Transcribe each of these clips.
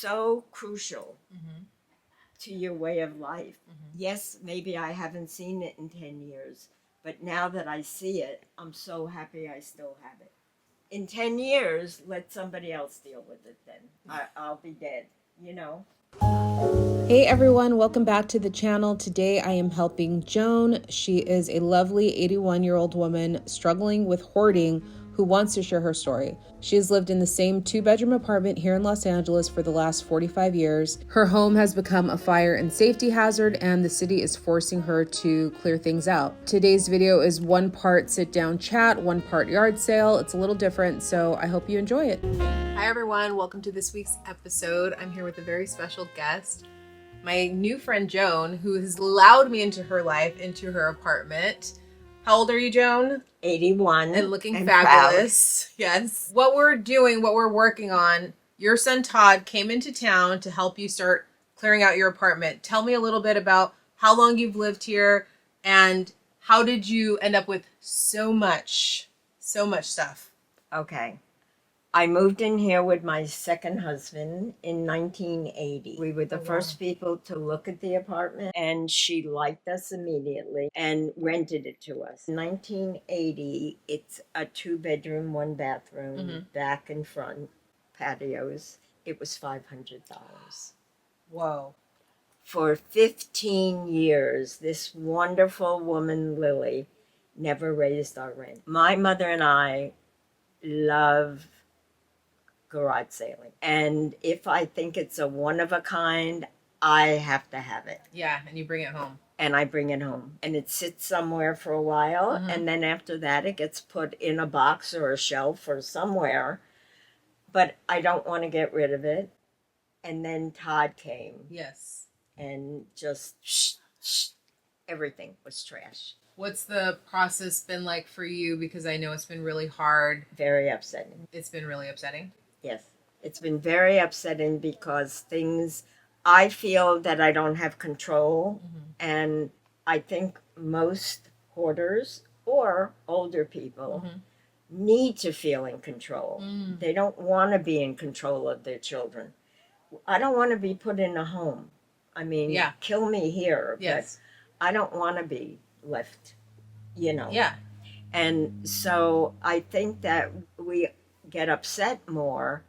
so crucial to your way of life. Yes, maybe I haven't seen it in 10 years, but now that I see it, I'm so happy I still have it. In 10 years, let somebody else deal with it then. I'll be dead, you know? Hey everyone, welcome back to the channel. Today I am helping Joan. She is a lovely 81-year-old woman struggling with hoarding who wants to share her story. She has lived in the same 2-bedroom apartment here in Los Angeles for the last 45 years. Her home has become a fire and safety hazard, and the city is forcing her to clear things out. Today's video is one part sit down chat, one part yard sale. It's a little different, so I hope you enjoy it. Hi everyone, welcome to this week's episode. I'm here with a very special guest. My new friend Joan, who has allowed me into her life, into her apartment. How old are you, Joan? 81. And looking fabulous. Proud. Yes. What we're doing, what we're working on, your son Todd came into town to help you start clearing out your apartment. Tell me a little bit about how long you've lived here and how did you end up with so much stuff? Okay. I moved in here with my second husband in 1980. We were the first people to look at the apartment, and she liked us immediately and rented it to us. In 1980, it's a 2-bedroom, 1-bathroom, back and front, patios. It was $500. Whoa. For 15 years, this wonderful woman, Lily, never raised our rent. My mother and I love garage sailing. And if I think it's a one of a kind, I have to have it. Yeah, and you bring it home. And I bring it home. And it sits somewhere for a while. And then after that, it gets put in a box or a shelf or somewhere. But I don't want to get rid of it. And then Todd came. Yes. And just everything was trash. What's the process been like for you? Because I know it's been really hard. Very upsetting. It's been really upsetting? Yes. It's been very upsetting because I feel that I don't have control. And I think most hoarders or older people need to feel in control. They don't want to be in control of their children. I don't want to be put in a home. I mean, kill me here. Yes. But I don't want to be left, you know. Yeah. And so I think that we get upset more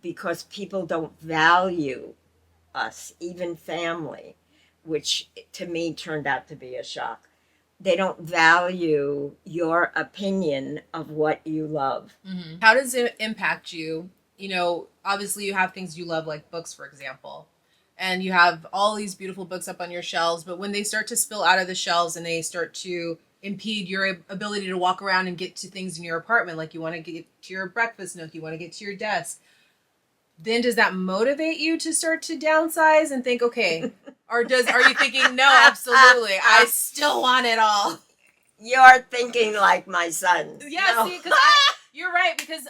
because people don't value us, even family, which to me turned out to be a shock. They don't value your opinion of what you love. How does it impact you? You know, obviously you have things you love, like books, for example, and you have all these beautiful books up on your shelves, but when they start to spill out of the shelves and they start to impede your ability to walk around and get to things in your apartment, like you want to get to your breakfast nook, you want to get to your desk, then does that motivate you to start to downsize and think, okay, or are you thinking, no, absolutely, I still want it all? You're thinking like my son. Yeah, No. see, because you're right, because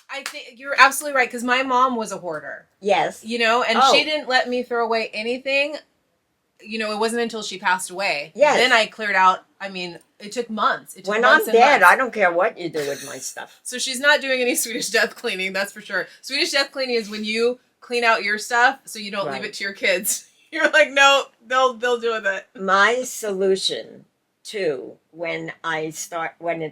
I think you're absolutely right, because my mom was a hoarder. Yes. You know, and she didn't let me throw away anything. You know, it wasn't until she passed away. Yes. Then I cleared out. I mean, it took months. When I'm dead, I don't care what you do with my stuff. So she's not doing any Swedish death cleaning, that's for sure. Swedish death cleaning is when you clean out your stuff so you don't leave it to your kids. You're like, no, they'll deal with it. My solution too, when it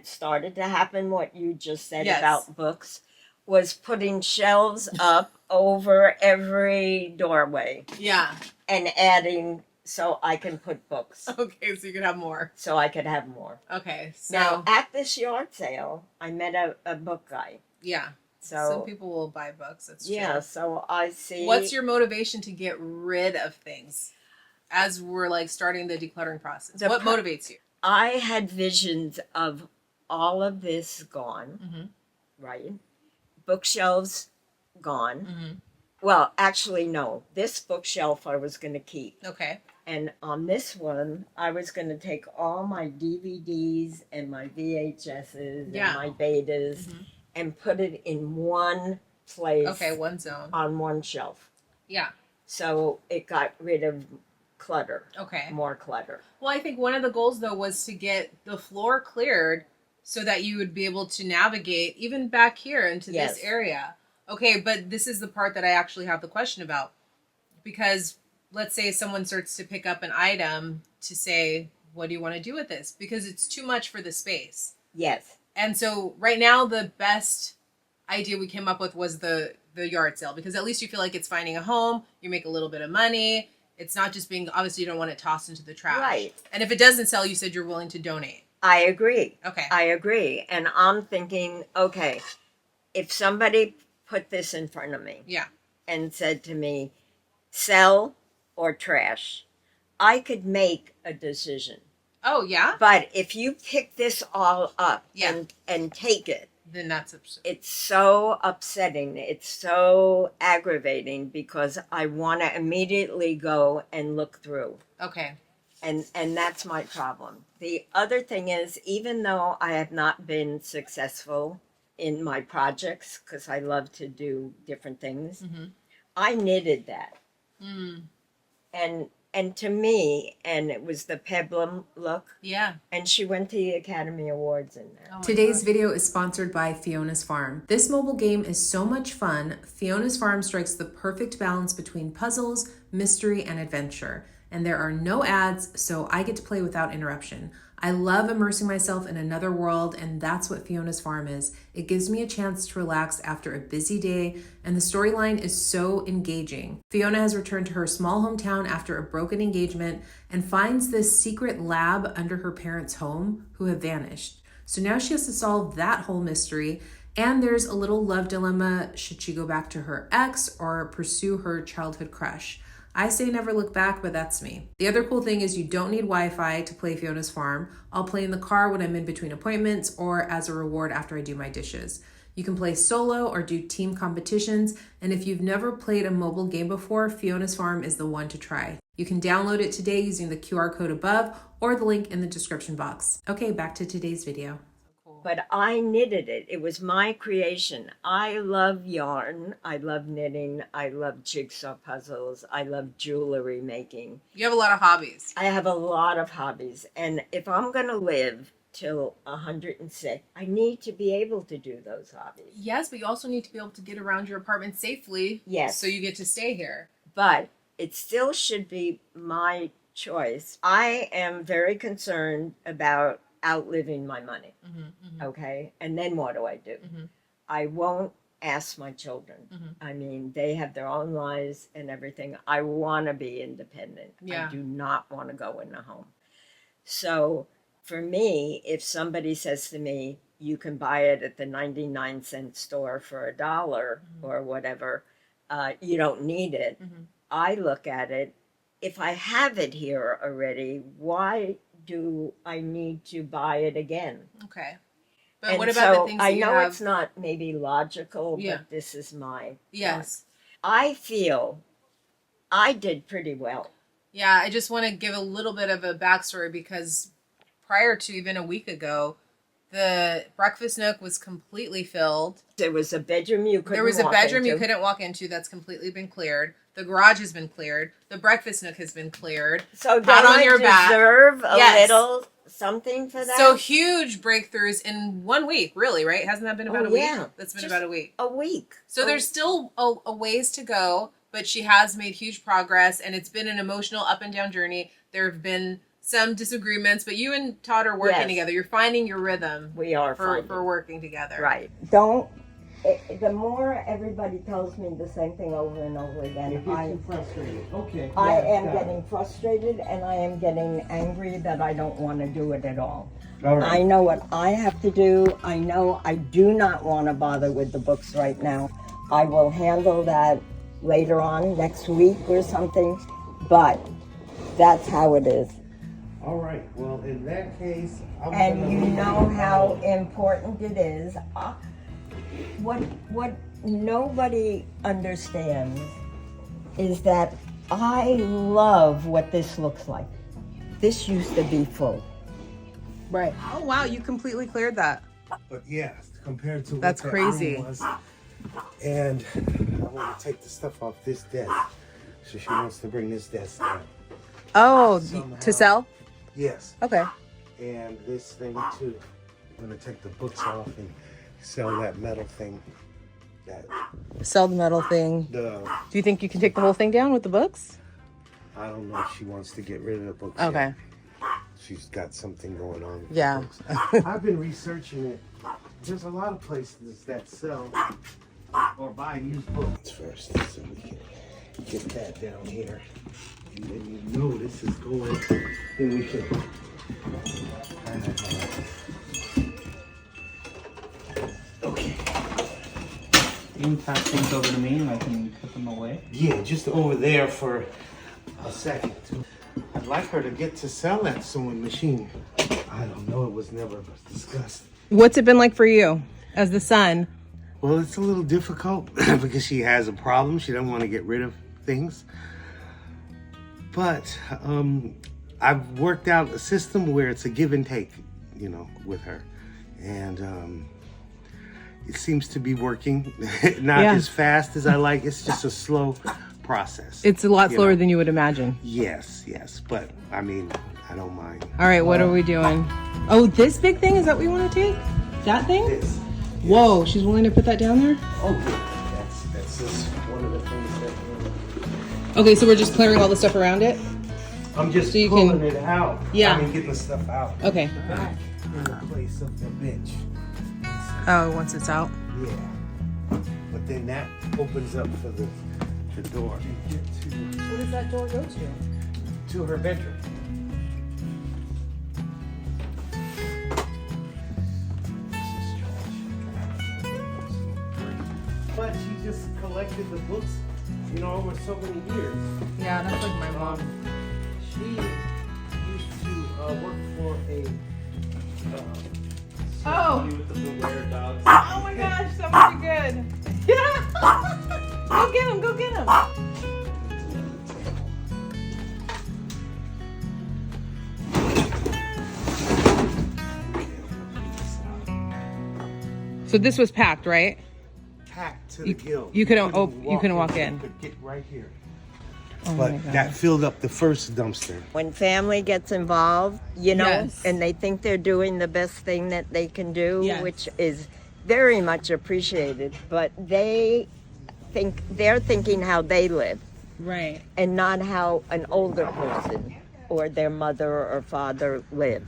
started to happen, what you just said about books, was putting shelves up over every doorway. Yeah. And adding so I can put books. Okay, so you could have more. So I could have more. Okay, so... Now, at this yard sale, I met a book guy. Yeah. So some people will buy books, that's true. Yeah, so I see... What's your motivation to get rid of things as we're like starting the decluttering process? What motivates you? I had visions of all of this gone, right? Bookshelves gone. Well, actually, no. This bookshelf I was going to keep. Okay. And on this one, I was going to take all my DVDs and my VHSs and my betas and put it in one place. Okay, one zone. On one shelf. Yeah. So it got rid of clutter. Okay. More clutter. Well, I think one of the goals, though, was to get the floor cleared so that you would be able to navigate even back here into this area. Okay, but this is the part that I actually have the question about. Because let's say someone starts to pick up an item to say, what do you want to do with this? Because it's too much for the space. Yes. And so right now, the best idea we came up with was the yard sale, because at least you feel like it's finding a home. You make a little bit of money. It's not just being, obviously you don't want it tossed into the trash. Right. And if it doesn't sell, you said you're willing to donate. I agree. Okay. I agree. And I'm thinking, okay, if somebody put this in front of me Yeah. and said to me, sell or trash, I could make a decision. Oh, yeah? But if you pick this all up Yeah. and take it, Then that's absurd. it's so upsetting. It's so aggravating because I want to immediately go and look through. Okay. And that's my problem. The other thing is, even though I have not been successful in my projects, because I love to do different things, Mm-hmm. I knitted that. Mm. And to me, and it was the Peplum look, Yeah. and she went to the Academy Awards in there. Oh my Today's gosh. video is sponsored by Fiona's Farm. This mobile game is so much fun. Fiona's Farm strikes the perfect balance between puzzles, mystery, and adventure. And there are no ads, so I get to play without interruption. I love immersing myself in another world, and that's what Fiona's Farm is. It gives me a chance to relax after a busy day, and the storyline is so engaging. Fiona has returned to her small hometown after a broken engagement and finds this secret lab under her parents' home who have vanished. So now she has to solve that whole mystery, and there's a little love dilemma. Should she go back to her ex or pursue her childhood crush? I say never look back, but that's me. The other cool thing is you don't need Wi-Fi to play Fiona's Farm. I'll play in the car when I'm in between appointments or as a reward after I do my dishes. You can play solo or do team competitions, and if you've never played a mobile game before, Fiona's Farm is the one to try. You can download it today using the QR code above or the link in the description box. Okay, back to today's video. But I knitted it. It was my creation. I love yarn. I love knitting. I love jigsaw puzzles. I love jewelry making. You have a lot of hobbies. I have a lot of hobbies. And if I'm going to live till 106, I need to be able to do those hobbies. Yes, but you also need to be able to get around your apartment safely. Yes. So you get to stay here. But it still should be my choice. I am very concerned about outliving my money. Mm-hmm, mm-hmm. Okay. And then what do I do? Mm-hmm. I won't ask my children. Mm-hmm. I mean, they have their own lives and everything. I want to be independent. Yeah. I do not want to go in a home. So for me, if somebody says to me, you can buy it at the 99-cent store for $1 Mm-hmm. or whatever, you don't need it. Mm-hmm. I look at it. If I have it here already, why do I need to buy it again? Okay. But And what about so the things I that you know have? it's not maybe logical, Yeah. but this is my Yes. I feel I did pretty well. Yeah, I just want to give a little bit of a backstory because prior to even a week ago, the breakfast nook was completely filled. There was a bedroom you couldn't There was a walk bedroom you into. couldn't walk into that's completely been cleared. The garage has been cleared. The breakfast nook has been cleared. So Pat don't on I your back. deserve a Yes. little something for that? So huge breakthroughs in 1 week, really, right? Hasn't that been about Oh, a week? yeah. That's been Just about a week. a week. So there's still a ways to go, but she has made huge progress, and it's been an emotional up and down journey. There have been some disagreements, but you and Todd are working Yes. together. You're finding your rhythm We are for working together. right. The more everybody tells me the same thing over and over again, It gets you frustrated. Okay. I yeah, am got it. getting frustrated and I am getting angry that I don't want to do it at all. All right. I know what I have to do. I know I do not want to bother with the books right now. I will handle that later on next week or something, but that's how it is. All right. Well, in that case, I'm And gonna you leave know it how alone. important it is. What nobody understands is that I love what this looks like. This used to be full. Right. Oh, wow. You completely cleared that. But yeah, compared to That's what crazy. that room was, and I want to take the stuff off this desk. So she wants to bring this desk down. Oh, Somehow. to sell? Yes. Okay. And this thing too. I'm gonna take the books off and sell that metal thing that Sell the metal thing. the Do you think you can take the whole thing down with the books? I don't know if she wants to get rid of the books. Okay. Yet. She's got something going on. With Yeah. the books. I've been researching it. There's a lot of places that sell or buy used books first, so we can get that down here. And then you know this is going, then we can. Okay. You can pass things over to me and I can put them away. Yeah, just over there for a second. I'd like her to get to sell that sewing machine. I don't know, it was never discussed. What's it been like for you as the son? Well, it's a little difficult because she has a problem. She doesn't want to get rid of things. But I've worked out a system where it's a give and take, you know, with her. And it seems to be working. Not as fast as I like. It's just a slow process. It's a lot slower than you would imagine. Yes. But, I mean, I don't mind. All right, what are we doing? Oh, this big thing? Is that what you want to take? That thing? This. Whoa, she's willing to put that down there? Oh, yeah. That's just one of the things that... Okay, so we're just clearing all the stuff around it? I'm just So you pulling can- it out. Yeah. I mean, getting the stuff out. Okay. Back in the place of the bench. Oh, once it's out? Yeah. But then that opens up for the door. And get to, Where does that door go to? to her bedroom. But she just collected the books, you know, over so many years. Yeah, that's like my mom. She used to work for a Oh! With the beware dogs. Oh my gosh, that would be good. Yeah! Go get him, go get him. So this was packed, right? packed to the gill. You couldn't walk in. You could get right here. Oh my But gosh. that filled up the first dumpster. When family gets involved, you know, Yes. and they think they're doing the best thing that they can do, Yes. which is very much appreciated, but they're thinking how they live Right. and not how an older person or their mother or father live.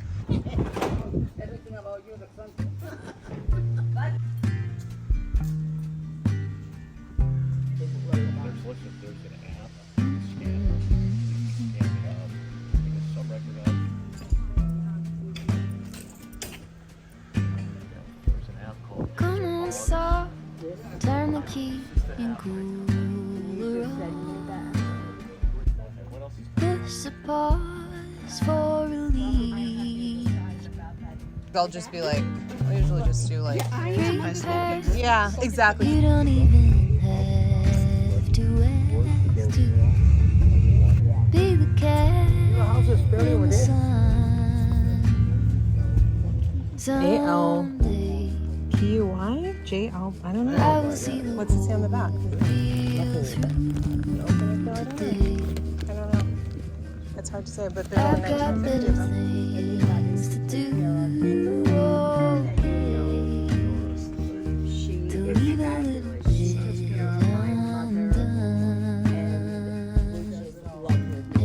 Come on, soft, turn the key and cool her off. This a pause for relief. They'll just be like, I usually just do like, Prepare. yeah, exactly. You don't even have to ask to be the cat in the sun. Someday P-Y? J-L, I don't I know. will see the What's it say on the back? real through the day. I don't know. It's hard to say, but they're I've in got better 1950s. things to do. Oh, to leave a little bit undone.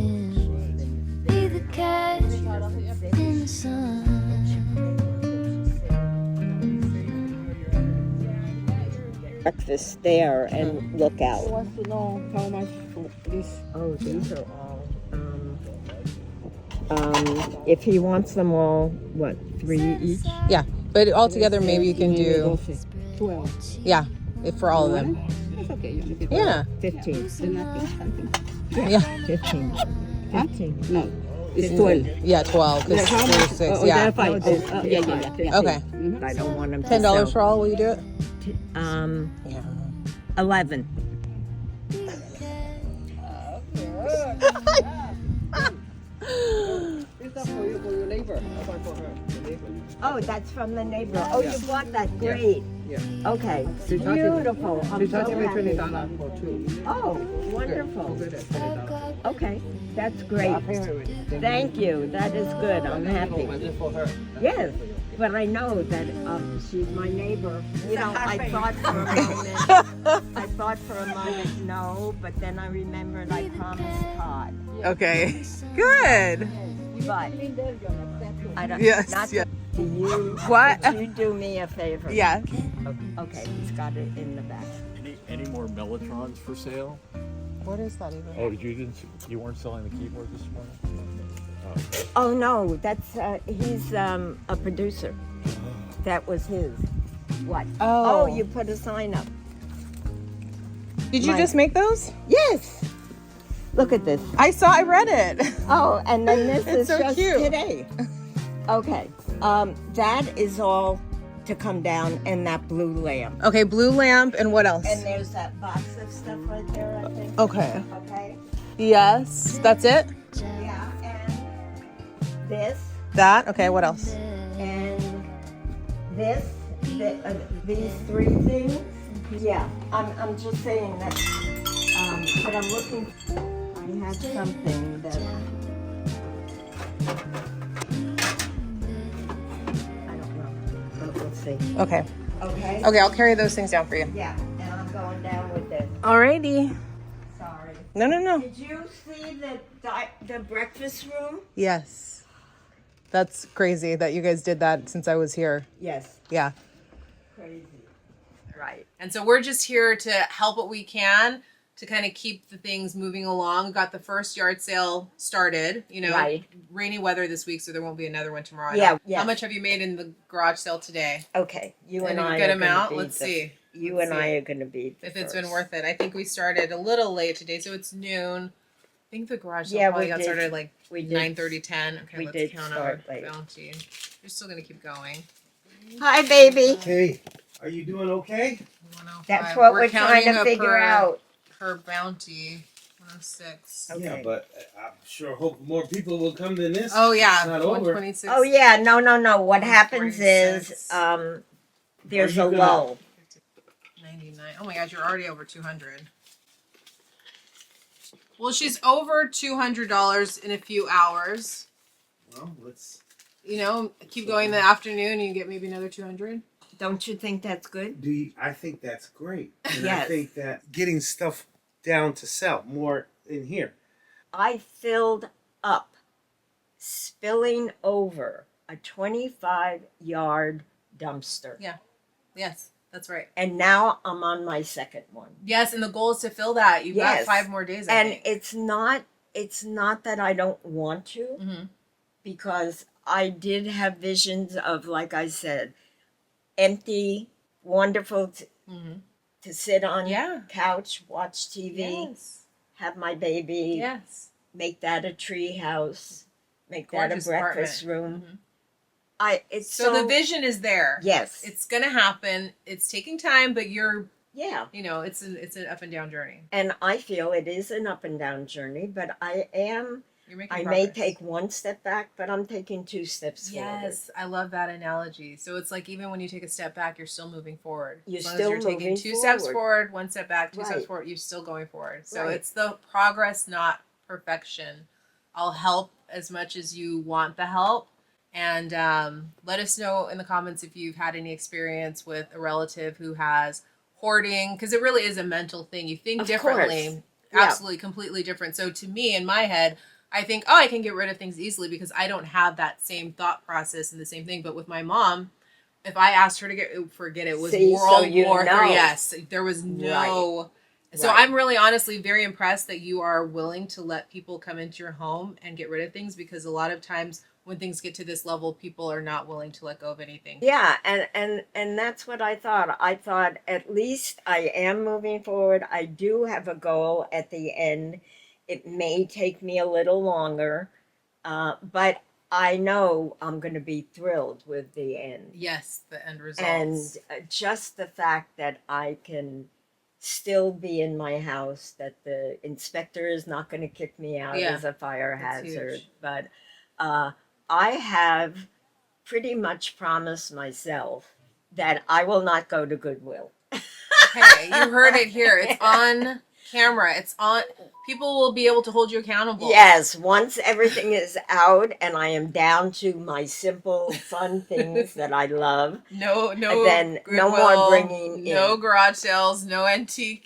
And be the cat in the sun. Breakfast there and look out. Wants to know how much for this. Oh, these are all. If he wants them all, what, 3 each? Yeah, but altogether maybe you can do, 12. yeah, if for all of them. That's okay. You make it Yeah, 15. Then nothing. yeah, 15. 15. No, it's 12. yeah, 12, because How there's much? 6, Oh, yeah. there are 5. Oh, yeah. Okay, I don't want him to $10 sell. for all, will you do it? Yeah. 11. It's not for you, for your neighbor. For her. The neighbor. Oh, that's from the neighbor. Oh, you bought that. Great. Yeah. Okay. She's not Beautiful. I'm She's so not even happy. $20 for 2. Oh, wonderful. Good at $20. Okay, that's great. Thank you. That is good. I'm happy. Just for her. Yes, But I know that she's my neighbor. You know, I thought for a moment, no, but then I remembered I promised Todd. Okay. Good. But I don't. Yes, Not yes. to you. What? Could you do me a favor? Yeah. Okay, he's got it in the back. Any more Mellotrons for sale? What is that even? Oh, you weren't selling the keyboard this morning? Oh no, that's he's a producer. That was his. What? Oh. Oh, you put a sign up. Did you My- just make those? Yes. Look at this. I read it. Oh, and then this is so just cute. today. Okay. That is all to come down, and that blue lamp. Okay, blue lamp, and what else? And there's that box of stuff right there, I think. Okay. Okay. Yes, that's it? Yeah, and this, That? Okay, what else? and this, these three things. Yeah, I'm just saying that. But I'm looking. I had something that. I don't know. But we'll see. Okay. Okay. Okay, I'll carry those things down for you. Yeah, and I'm going down with this. Alrighty. Sorry. No. Did you see the breakfast room? Yes. That's crazy that you guys did that since I was here. Yes. Yeah. Crazy. Right. And so we're just here to help what we can to kind of keep the things moving along. We got the first yard sale started, Right. rainy weather this week, so there won't be another one tomorrow. Yeah, How much have you made in the garage sale today? Okay. You and A I good are gonna amount? be Let's the- see. You Let's and I see are going to be the if it's first. been worth it. I think we started a little late today, so it's noon. I think the garage sale Yeah, probably we got did. started at like We did. 9:30, 10. Okay, We let's did count start our late. bounty. You're still going to keep going. Hi, baby. Hey, are you doing okay? 105. That's what we're counting trying to up figure out. Her bounty. 106. Okay. Yeah, but I'm sure hope more people will come than this. Oh yeah, It's not over. 126. Oh yeah, no. What happens 146. is there's Are a you gonna- lull. 99. Oh my gosh, you're already over 200. Well, she's over $200 in a few hours. Well, let's. Keep going in the afternoon and you get maybe another 200. Don't you think that's good? I think that's great. And I Yes. think that getting stuff down to sell more in here. I filled up, spilling over a 25-yard dumpster. Yeah. Yes, that's right. And now I'm on my second one. Yes, and the goal is to fill that. You've Yes. got 5 more days, I And think. it's not that I don't want to, Mhm. because I did have visions of, like I said, empty, wonderful to sit on Yeah. couch, watch TV, Yes. have my baby, Yes. make that a tree house, make Gorgeous that a breakfast apartment. room. It's So the vision is there. Yes. It's going to happen. It's taking time, but you're, Yeah. it's an up and down journey. And I feel it is an up and down journey, but You're making I may progress. take one step back, but I'm taking 2 steps forward. Yes, I love that analogy. So it's like even when you take a step back, you're still moving forward. You're As long still as you're taking moving 2 steps forward. forward, 1 step back, 2 steps Right. forward, you're still going forward. So Right. it's the progress, not perfection. I'll help as much as you want the help. And let us know in the comments if you've had any experience with a relative who has hoarding, because it really is a mental thing. You think Of differently. course. Yeah. Absolutely, completely different. So to me, in my head, I think, I can get rid of things easily because I don't have that same thought process and the same thing. But with my mom, if I asked her to forget it, was See, so World you War know. III. Yes, there was no. So Right. I'm really honestly very impressed that you are willing to let people come into your home and get rid of things, because a lot of times when things get to this level, people are not willing to let go of anything. Yeah, and that's what I thought. I thought at least I am moving forward. I do have a goal at the end. It may take me a little longer, but I know I'm going to be thrilled with the end. Yes, the end results. And just the fact that I can still be in my house, that the inspector is not going to kick me out Yeah, as a fire that's hazard. huge. But I have pretty much promised myself that I will not go to Goodwill. Okay, you heard it here. It's on camera. It's on. People will be able to hold you accountable. Yes, once everything is out and I am down to my simple, fun things that I love, No, then no more Goodwill, bringing no in. garage sales, no antique.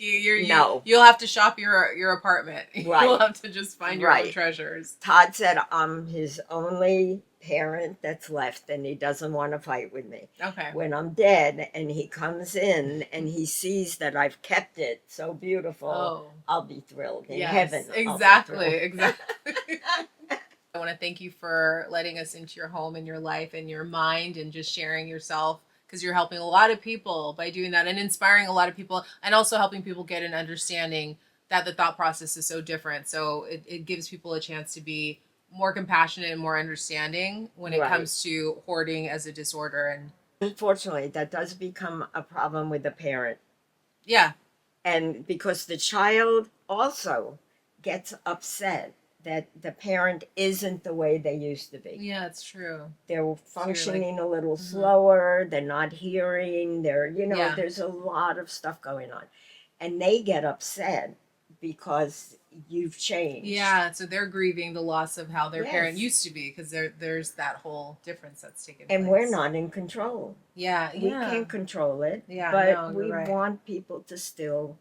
No. You'll have to shop your apartment. Right. You'll have to just find your own Right. treasures. Todd said I'm his only parent that's left and he doesn't want to fight with me. Okay. When I'm dead and he comes in and he sees that I've kept it so beautiful, Oh. I'll be thrilled. In Yes, heaven. I'll be exactly, thrilled. exactly. I want to thank you for letting us into your home and your life and your mind and just sharing yourself, because you're helping a lot of people by doing that and inspiring a lot of people, and also helping people get an understanding that the thought process is so different. So it gives people a chance to be more compassionate and more understanding when it Right. comes to hoarding as a disorder. And Unfortunately, that does become a problem with the parent. yeah, And because the child also gets upset that the parent isn't the way they used to be. yeah, it's true. They're functioning a little Mhm. slower, they're not hearing, Yeah. there's a lot of stuff going on. And they get upset because you've changed. Yeah, so they're grieving the loss of how their parent Yes. used to be, because there's that whole difference that's taken And place. we're not in control. Yeah, We yeah. can't control it. Yeah, but no, we you're right. want people to still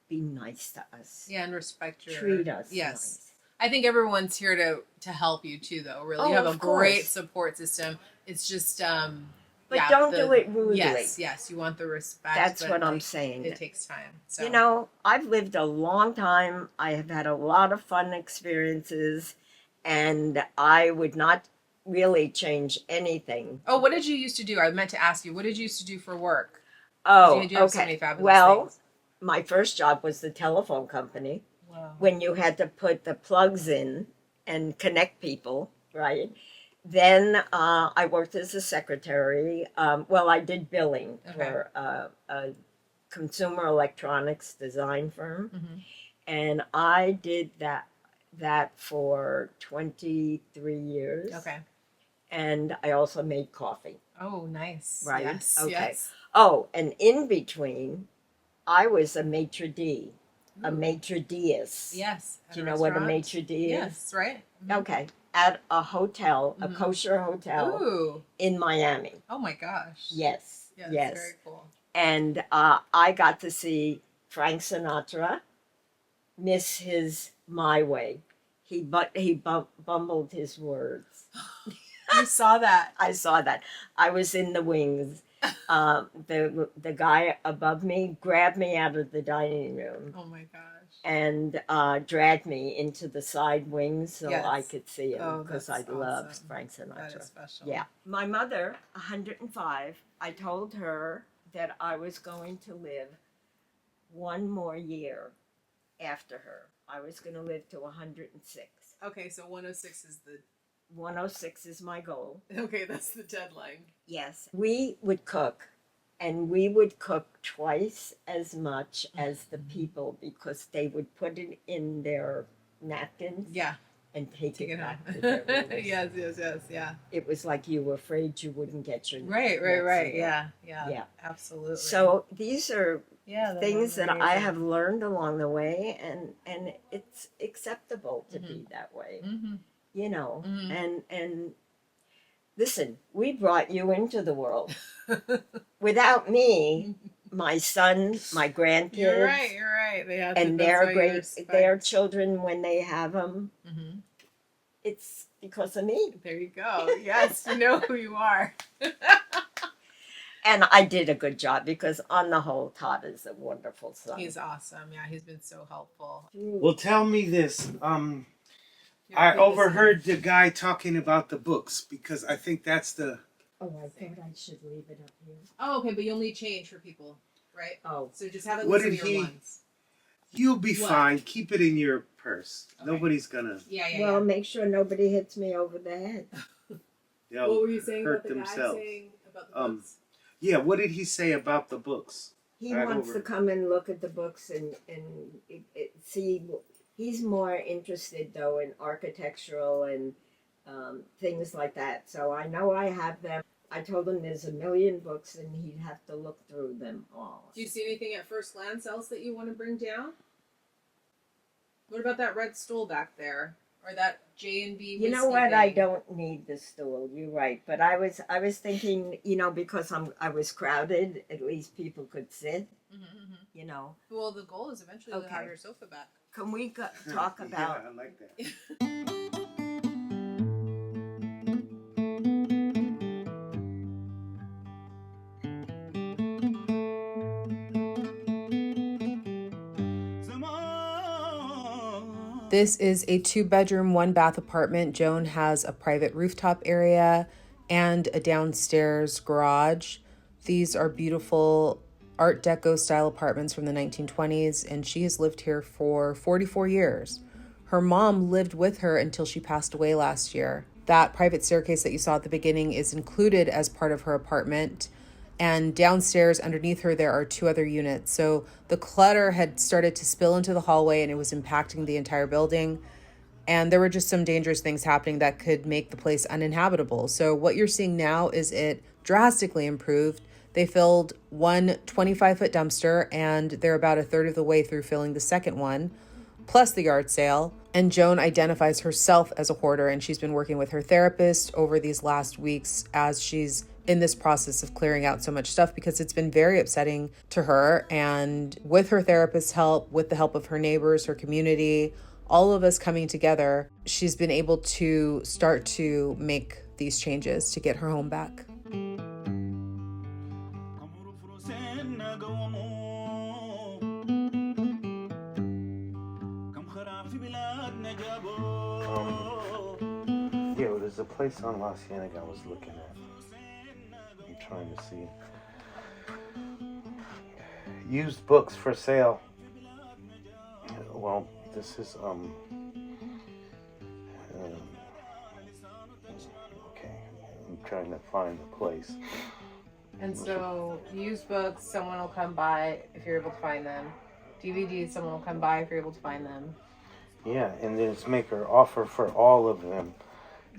be nice to us. Yeah, and respect your Treat us Yes. nice. I think everyone's here to help you too, though. Really, you Oh, have a of great course. support system. It's just But yeah, don't do it rudely. Yes, you want the respect. That's but, what I'm like, saying. It takes time. So I've lived a long time. I have had a lot of fun experiences, and I would not really change anything. Oh, what did you used to do? I meant to ask you. What did you used to do for work? Oh, You do have so okay. many fabulous Well, things. my first job was the telephone company Wow. when you had to put the plugs in and connect people, right? Then I worked as a secretary. Well, I did billing for a consumer electronics design firm, Mhm. and I did that for 23 years. Okay. And I also made coffee. Oh, nice. Right? Yes. Okay. Yes. Oh, and in between, I was a maitre d', a Ooh. maitre d's. Yes. Do you know what a restaurant? maitre d' is? Yes. Right. Mhm. Okay. At a hotel, a Mhm. kosher hotel Ooh. in Miami. Oh my gosh. Yes. Yes. Yes. Very cool. And I got to see Frank Sinatra miss his My Way. He bumbled his words. You saw that. I saw that. I was in the wings. The guy above me grabbed me out of the dining room Oh my gosh. and dragged me into the side wings so Yes. I could see him Oh, because I that's loved awesome. Frank That Sinatra. is special. Yeah. My mother, 105, I told her that I was going to live one more year after her. I was going to live to 106. Okay, so 106 is the 106 is my goal. okay. That's the deadline. Yes. We would cook, and we would cook twice as much as the people because they would put it in their napkins Yeah. and take Take it it home. back to their rooms. Yes. Yeah. It was like you were afraid you wouldn't get your Right. next meal. Yeah. Yeah. Absolutely. So these are yeah, things that I have learned along the way, and it's acceptable to be that way. Mm-hmm. You know, Mhm. and listen, we brought you into the world. Without me, my son, my grandkids, You're right. They have and their children when they have them, Mm-hmm. it's because of me. There you go. Yes, you know who you are. And I did a good job because, on the whole, Todd is a wonderful son. He's awesome. Yeah, he's been so helpful. Well, tell me this. I overheard the guy talking about the books because I think that's the. Oh, I thought I should leave it up here. Oh, okay, but you'll need change for people, right? Oh, So just have it What listen did to your he- ones. You'll be What? fine. Keep it in your purse. Okay. Nobody's gonna. Yeah. well, make sure nobody hits me over the head. They'll What were you saying hurt about the themselves. guy saying about the books? Yeah. What did he say about the books? He Right wants over. to come and look at the books and see. He's more interested though in architectural and things like that. So I know I have them. I told him there's a million books and he'd have to look through them all. Do you see anything at first glance else that you want to bring down? What about that red stool back there? Or that J&B You know whiskey what? I thing? don't need the stool. You're right, but I was thinking, because I was crowded. At least people could sit. You know. Well, the goal is eventually to have Okay. your sofa back. Can we talk about? Yeah, I like that. This is a 2-bedroom, 1-bath apartment. Joan has a private rooftop area and a downstairs garage. These are beautiful Art Deco style apartments from the 1920s, and she has lived here for 44 years. Her mom lived with her until she passed away last year. That private staircase that you saw at the beginning is included as part of her apartment. And downstairs underneath her, there are 2 other units. So the clutter had started to spill into the hallway and it was impacting the entire building. And there were just some dangerous things happening that could make the place uninhabitable. So what you're seeing now is it drastically improved. They filled one 25-foot dumpster and they're about a third of the way through filling the second one, plus the yard sale. And Joan identifies herself as a hoarder, and she's been working with her therapist over these last weeks as she's in this process of clearing out so much stuff, because it's been very upsetting to her. And with her therapist's help, with the help of her neighbors, her community, all of us coming together, she's been able to start to make these changes to get her home back. Yeah, well, there's a place on La Cienega I was looking at. I'm trying to see. Used books for sale. Well, this is okay. I'm trying to find the place. And so, used books, someone will come by if you're able to find them. DVDs, someone will come by if you're able to find them. Yeah, and then it's make her offer for all of them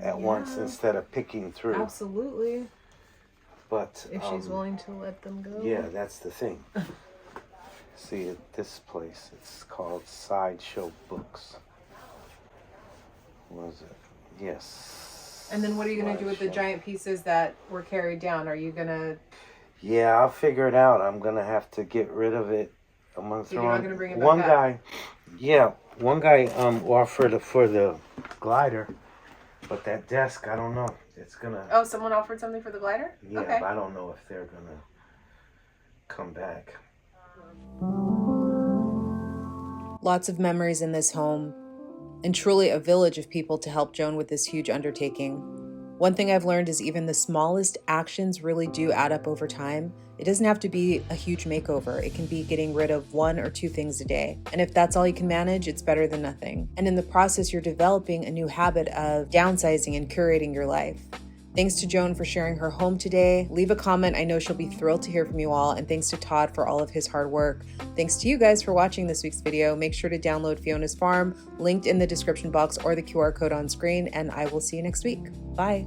at once instead of picking through. Absolutely. But If she's willing to let them go. yeah, that's the thing. See, at this place, it's called Sideshow Books. Was it? Yes. And then what are you going to do with the Sideshow. giant pieces that were carried down? Are you going to... Yeah, I'll figure it out. I'm gonna have to get rid of it. I'm gonna throw You're not on- gonna bring it one back guy. Yeah, one guy offered for the glider, but that desk, I don't know. It's gonna. Oh, someone offered something for the glider? Yeah, Okay. but I don't know if they're gonna come back. Lots of memories in this home, and truly a village of people to help Joan with this huge undertaking. One thing I've learned is even the smallest actions really do add up over time. It doesn't have to be a huge makeover. It can be getting rid of 1 or 2 things a day. And if that's all you can manage, it's better than nothing. And in the process, you're developing a new habit of downsizing and curating your life. Thanks to Joan for sharing her home today. Leave a comment. I know she'll be thrilled to hear from you all. And thanks to Todd for all of his hard work. Thanks to you guys for watching this week's video. Make sure to download Fiona's Farm, linked in the description box or the QR code on screen. And I will see you next week. Bye.